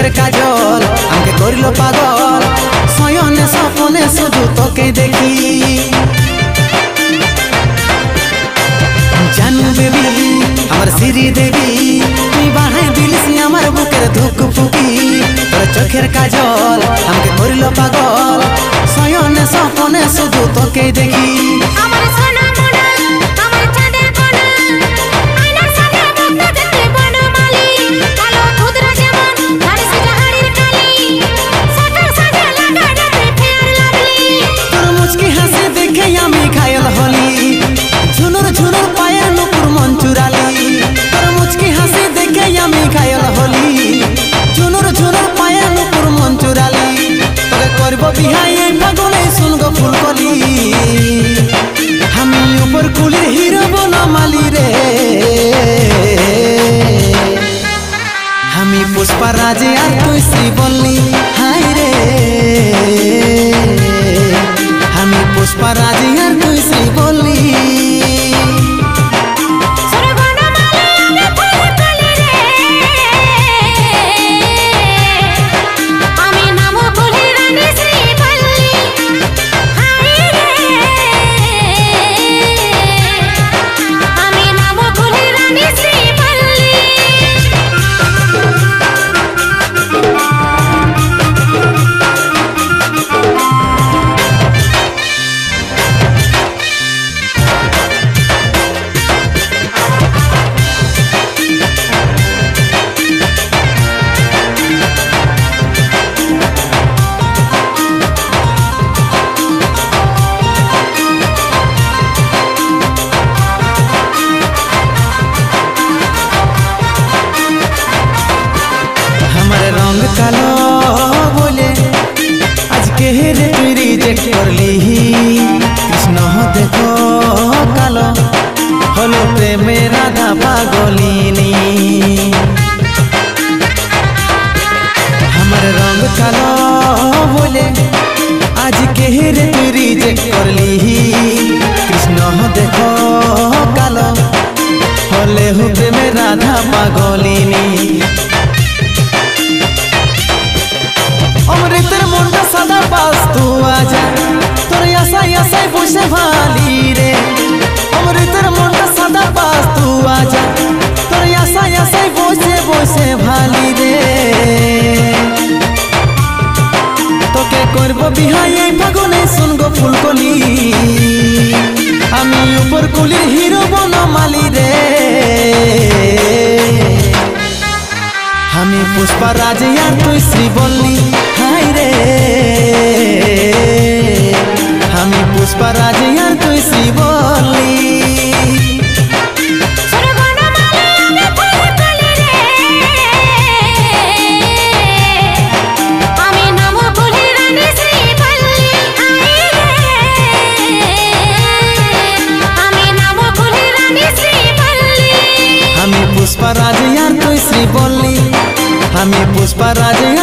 চোখের কাজল আমাকে করিল পাগল শয়নে স্বপনে শুধু তোকে দেখি জানু বেবি আমার শ্রী দেবী তুই বাড়াই দিলিস আমার বুকের ধুক ফুকি তোর চোখের কাজল আমাকে করিল পাগল শয়নে স্বপনে শুধু তোকে দেখি पुष्पा राजे আর তুই শ্রীবল্লী হাই রে আমি পুষ্পা রাজে আর তুই শ্রীবল্লী কালো বলে আজকে রে তুই রিজেক্ট করলি কৃষ্ণ দেখো কালো হলো প্রেমে রাধা পাগলিনী আমার রঙ কালো বলে আজকে রে তুই রিজেক্ট করলি কৃষ্ণ দেখো কালো হলে হো প্রেমে রাধা পাগলিনী অমৃতের মনটা সাদা পাস তু আজা তোর আশাই আশাই বসে ভালি রে অমৃতের মনটা সাদা পাস তু আজা তোর আশাই আশাই বসে বসে ভালি রে তোকে করব বিহাই এই ফাগুনে শুনগো ফুলকলি আমি উপর কুলির হিরো বনমালি রে আমি পুষ্পা রাজে আর তুই শ্রীবল্লী হাই রে আমি পুষ্পা রাজে আর তুই শ্রীবল্লী আমি পুষ্পা রাজে আর তুই শ্রীবল্লী আমি পুষ্পা রাজে